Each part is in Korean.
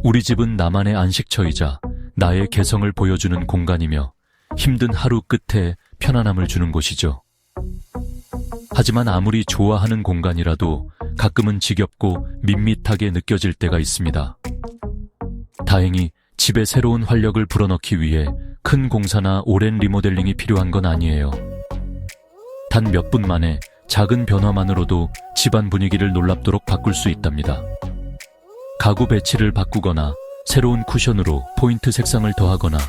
우리 집은 나만의 안식처이자 나의 개성을 보여주는 공간이며 힘든 하루 끝에 편안함을 주는 곳이죠. 하지만 아무리 좋아하는 공간이라도 가끔은 지겹고 밋밋하게 느껴질 때가 있습니다. 다행히 집에 새로운 활력을 불어넣기 위해 큰 공사나 오랜 리모델링이 필요한 건 아니에요. 단 몇 분 만에 작은 변화만으로도 집안 분위기를 놀랍도록 바꿀 수 있답니다. 가구 배치를 바꾸거나 새로운 쿠션으로 포인트 색상을 더하거나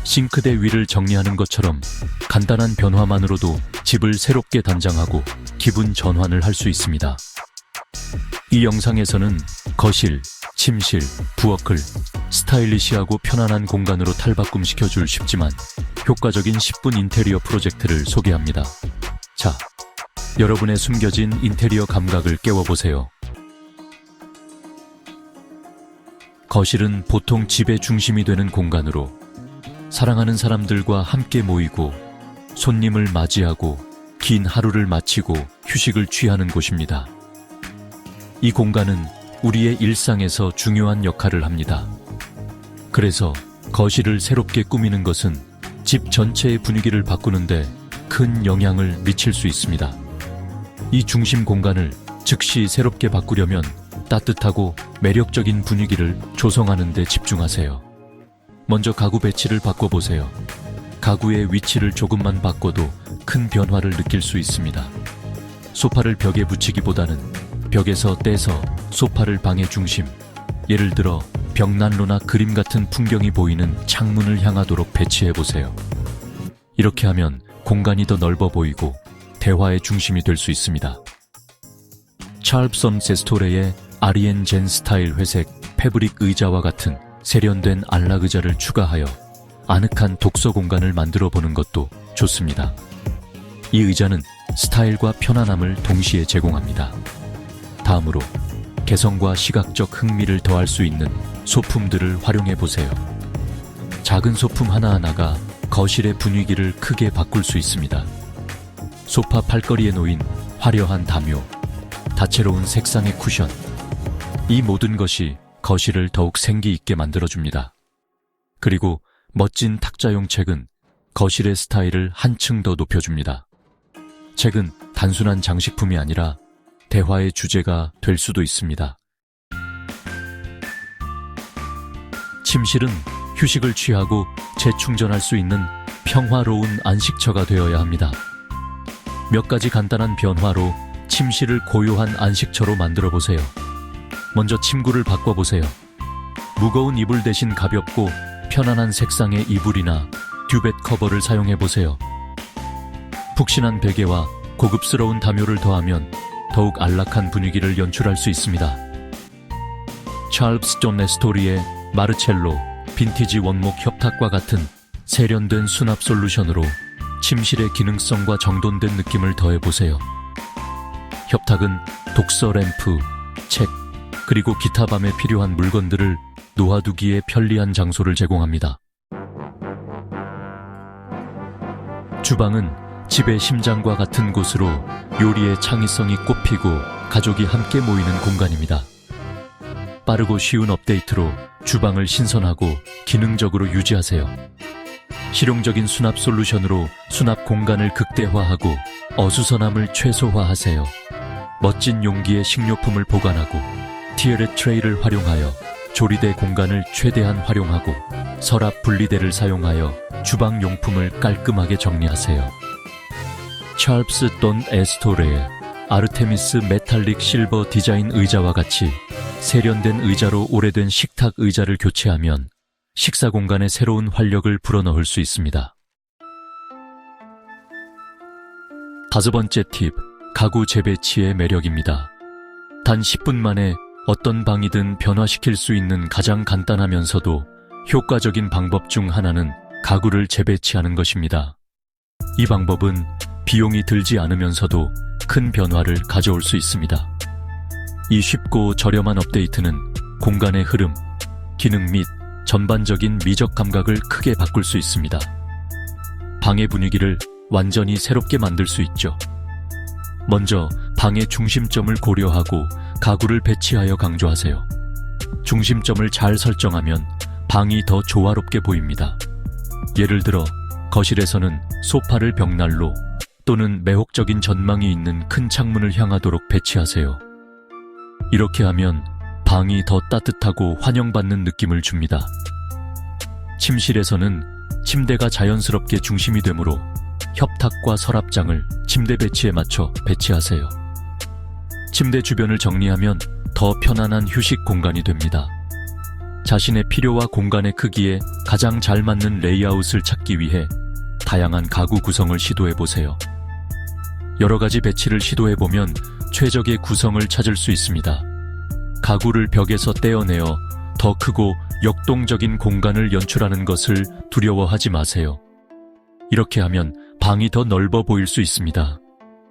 싱크대 위를 정리하는 것처럼 간단한 변화만으로도 집을 새롭게 단장하고 기분 전환을 할 수 있습니다. 이 영상에서는 거실, 침실, 부엌을 스타일리시하고 편안한 공간으로 탈바꿈시켜줄 쉽지만 효과적인 10분 인테리어 프로젝트를 소개합니다. 자, 여러분의 숨겨진 인테리어 감각을 깨워보세요. 거실은 보통 집의 중심이 되는 공간으로 사랑하는 사람들과 함께 모이고 손님을 맞이하고 긴 하루를 마치고 휴식을 취하는 곳입니다. 이 공간은 우리의 일상에서 중요한 역할을 합니다. 그래서 거실을 새롭게 꾸미는 것은 집 전체의 분위기를 바꾸는데 큰 영향을 미칠 수 있습니다. 이 중심 공간을 즉시 새롭게 바꾸려면 따뜻하고 매력적인 분위기를 조성하는 데 집중하세요. 먼저 가구 배치를 바꿔보세요. 가구의 위치를 조금만 바꿔도 큰 변화를 느낄 수 있습니다. 소파를 벽에 붙이기보다는 벽에서 떼서 소파를 방의 중심, 예를 들어 벽난로나 그림 같은 풍경이 보이는 창문을 향하도록 배치해보세요. 이렇게 하면 공간이 더 넓어 보이고 대화의 중심이 될 수 있습니다. 찰브슨 세스토레의 아리엔 젠 스타일 회색 패브릭 의자와 같은 세련된 안락 의자를 추가하여 아늑한 독서 공간을 만들어 보는 것도 좋습니다. 이 의자는 스타일과 편안함을 동시에 제공합니다. 다음으로 개성과 시각적 흥미를 더할 수 있는 소품들을 활용해 보세요. 작은 소품 하나하나가 거실의 분위기를 크게 바꿀 수 있습니다. 소파 팔걸이에 놓인 화려한 담요, 다채로운 색상의 쿠션, 이 모든 것이 거실을 더욱 생기 있게 만들어줍니다. 그리고 멋진 탁자용 책은 거실의 스타일을 한층 더 높여줍니다. 책은 단순한 장식품이 아니라 대화의 주제가 될 수도 있습니다. 침실은 휴식을 취하고 재충전할 수 있는 평화로운 안식처가 되어야 합니다. 몇 가지 간단한 변화로 침실을 고요한 안식처로 만들어 보세요. 먼저 침구를 바꿔보세요. 무거운 이불 대신 가볍고 편안한 색상의 이불이나 듀벳 커버를 사용해보세요. 푹신한 베개와 고급스러운 담요를 더하면 더욱 안락한 분위기를 연출할 수 있습니다. 찰브슨 네스토리의 마르첼로 빈티지 원목 협탁과 같은 세련된 수납 솔루션으로 침실의 기능성과 정돈된 느낌을 더해보세요. 협탁은 독서 램프, 책, 그리고 기타 밤에 필요한 물건들을 놓아두기에 편리한 장소를 제공합니다. 주방은 집의 심장과 같은 곳으로 요리의 창의성이 꽃피고 가족이 함께 모이는 공간입니다. 빠르고 쉬운 업데이트로 주방을 신선하고 기능적으로 유지하세요. 실용적인 수납 솔루션으로 수납 공간을 극대화하고 어수선함을 최소화하세요. 멋진 용기에 식료품을 보관하고 티에레 트레이를 활용하여 조리대 공간을 최대한 활용하고 서랍 분리대를 사용하여 주방 용품을 깔끔하게 정리하세요. 찰브슨 에스토레의 아르테미스 메탈릭 실버 디자인 의자와 같이 세련된 의자로 오래된 식탁 의자를 교체하면 식사 공간에 새로운 활력을 불어넣을 수 있습니다. 다섯 번째 팁, 가구 재배치의 매력입니다. 단 10분 만에 어떤 방이든 변화시킬 수 있는 가장 간단하면서도 효과적인 방법 중 하나는 가구를 재배치하는 것입니다. 이 방법은 비용이 들지 않으면서도 큰 변화를 가져올 수 있습니다. 이 쉽고 저렴한 업데이트는 공간의 흐름, 기능 및 전반적인 미적 감각을 크게 바꿀 수 있습니다. 방의 분위기를 완전히 새롭게 만들 수 있죠. 먼저 방의 중심점을 고려하고 가구를 배치하여 강조하세요. 중심점을 잘 설정하면 방이 더 조화롭게 보입니다. 예를 들어 거실에서는 소파를 벽난로 또는 매혹적인 전망이 있는 큰 창문을 향하도록 배치하세요. 이렇게 하면 방이 더 따뜻하고 환영받는 느낌을 줍니다. 침실에서는 침대가 자연스럽게 중심이 되므로 협탁과 서랍장을 침대 배치에 맞춰 배치하세요. 침대 주변을 정리하면 더 편안한 휴식 공간이 됩니다. 자신의 필요와 공간의 크기에 가장 잘 맞는 레이아웃을 찾기 위해 다양한 가구 구성을 시도해보세요. 여러 가지 배치를 시도해보면 최적의 구성을 찾을 수 있습니다. 가구를 벽에서 떼어내어 더 크고 역동적인 공간을 연출하는 것을 두려워하지 마세요. 이렇게 하면 방이 더 넓어 보일 수 있습니다.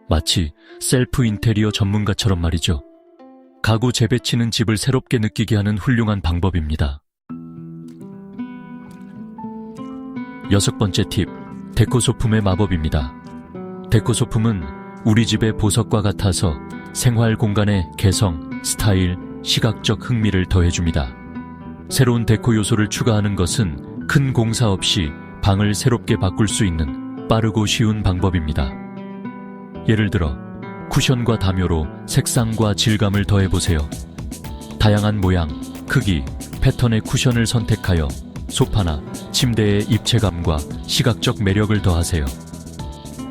마치 셀프 인테리어 전문가처럼 말이죠. 가구 재배치는 집을 새롭게 느끼게 하는 훌륭한 방법입니다. 6번째 팁, 데코 소품의 마법입니다. 데코 소품은 우리 집의 보석과 같아서 생활 공간의 개성, 스타일, 시각적 흥미를 더해줍니다. 새로운 데코 요소를 추가하는 것은 큰 공사 없이 방을 새롭게 바꿀 수 있는 빠르고 쉬운 방법입니다. 예를 들어 쿠션과 담요로 색상과 질감을 더해보세요. 다양한 모양, 크기, 패턴의 쿠션을 선택하여 소파나 침대의 입체감과 시각적 매력을 더하세요.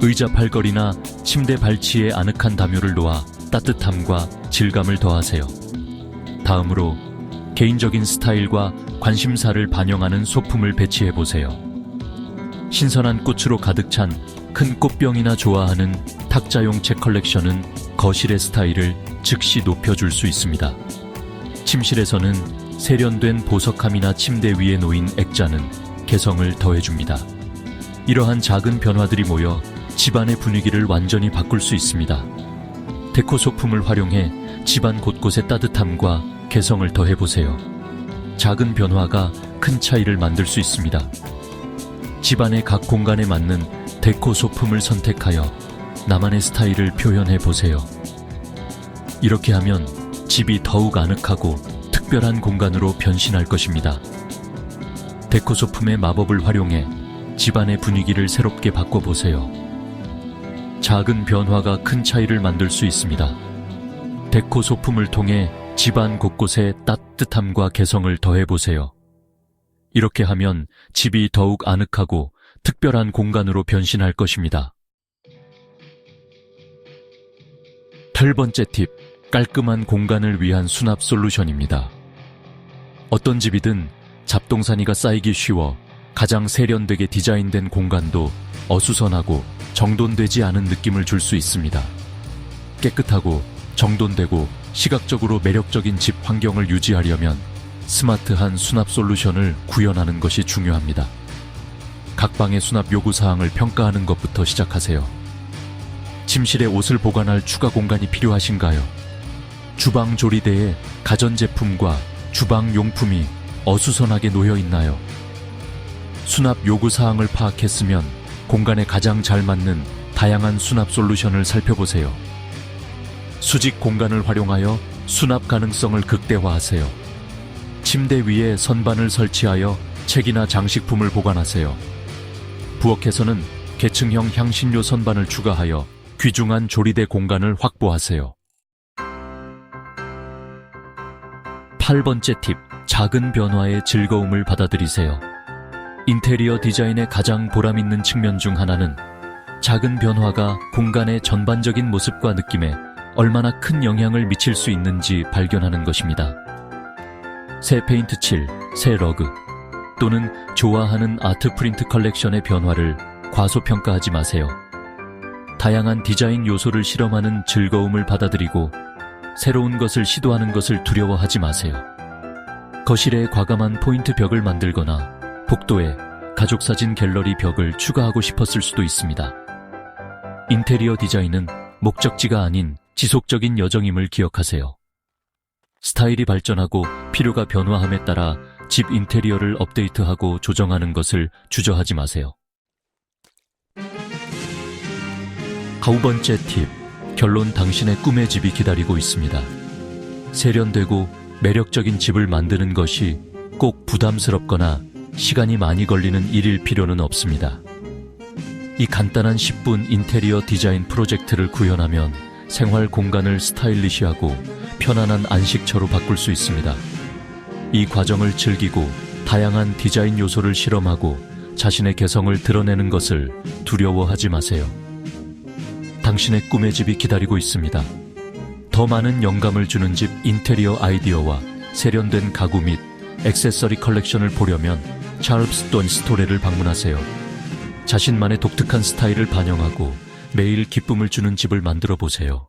의자 팔걸이나 침대 발치에 아늑한 담요를 놓아 따뜻함과 질감을 더하세요. 다음으로 개인적인 스타일과 관심사를 반영하는 소품을 배치해보세요. 신선한 꽃으로 가득 찬 큰 꽃병이나 좋아하는 탁자용 책 컬렉션은 거실의 스타일을 즉시 높여줄 수 있습니다. 침실에서는 세련된 보석함이나 침대 위에 놓인 액자는 개성을 더해줍니다. 이러한 작은 변화들이 모여 집안의 분위기를 완전히 바꿀 수 있습니다. 데코 소품을 활용해 집안 곳곳의 따뜻함과 개성을 더해보세요. 작은 변화가 큰 차이를 만들 수 있습니다. 집안의 각 공간에 맞는 데코 소품을 선택하여 나만의 스타일을 표현해보세요. 이렇게 하면 집이 더욱 아늑하고 특별한 공간으로 변신할 것입니다. 데코 소품의 마법을 활용해 집안의 분위기를 새롭게 바꿔보세요. 작은 변화가 큰 차이를 만들 수 있습니다. 데코 소품을 통해 집안 곳곳에 따뜻함과 개성을 더해보세요. 이렇게 하면 집이 더욱 아늑하고 특별한 공간으로 변신할 것입니다. 8번째 팁, 깔끔한 공간을 위한 수납 솔루션입니다. 어떤 집이든 잡동사니가 쌓이기 쉬워 가장 세련되게 디자인된 공간도 어수선하고 정돈되지 않은 느낌을 줄 수 있습니다. 깨끗하고 정돈되고 시각적으로 매력적인 집 환경을 유지하려면 스마트한 수납 솔루션을 구현하는 것이 중요합니다. 각 방의 수납 요구사항을 평가하는 것부터 시작하세요. 침실에 옷을 보관할 추가 공간이 필요하신가요? 주방 조리대에 가전제품과 주방 용품이 어수선하게 놓여 있나요? 수납 요구사항을 파악했으면 공간에 가장 잘 맞는 다양한 수납 솔루션을 살펴보세요. 수직 공간을 활용하여 수납 가능성을 극대화하세요. 침대 위에 선반을 설치하여 책이나 장식품을 보관하세요. 부엌에서는 계층형 향신료 선반을 추가하여 귀중한 조리대 공간을 확보하세요. 8번째 팁, 작은 변화의 즐거움을 받아들이세요. 인테리어 디자인의 가장 보람있는 측면 중 하나는 작은 변화가 공간의 전반적인 모습과 느낌에 얼마나 큰 영향을 미칠 수 있는지 발견하는 것입니다. 새 페인트 칠, 새 러그, 또는 좋아하는 아트 프린트 컬렉션의 변화를 과소평가하지 마세요. 다양한 디자인 요소를 실험하는 즐거움을 받아들이고 새로운 것을 시도하는 것을 두려워하지 마세요. 거실에 과감한 포인트 벽을 만들거나 복도에 가족사진 갤러리 벽을 추가하고 싶었을 수도 있습니다. 인테리어 디자인은 목적지가 아닌 지속적인 여정임을 기억하세요. 스타일이 발전하고 필요가 변화함에 따라 집 인테리어를 업데이트하고 조정하는 것을 주저하지 마세요. 9번째 팁, 결론, 당신의 꿈의 집이 기다리고 있습니다. 세련되고 매력적인 집을 만드는 것이 꼭 부담스럽거나 시간이 많이 걸리는 일일 필요는 없습니다. 이 간단한 10분 인테리어 디자인 프로젝트를 구현하면 생활 공간을 스타일리시하고 편안한 안식처로 바꿀 수 있습니다. 이 과정을 즐기고 다양한 디자인 요소를 실험하고 자신의 개성을 드러내는 것을 두려워하지 마세요. 당신의 꿈의 집이 기다리고 있습니다. 더 많은 영감을 주는 집 인테리어 아이디어와 세련된 가구 및 액세서리 컬렉션을 보려면 찰스 돈 스토레를 방문하세요. 자신만의 독특한 스타일을 반영하고 매일 기쁨을 주는 집을 만들어 보세요.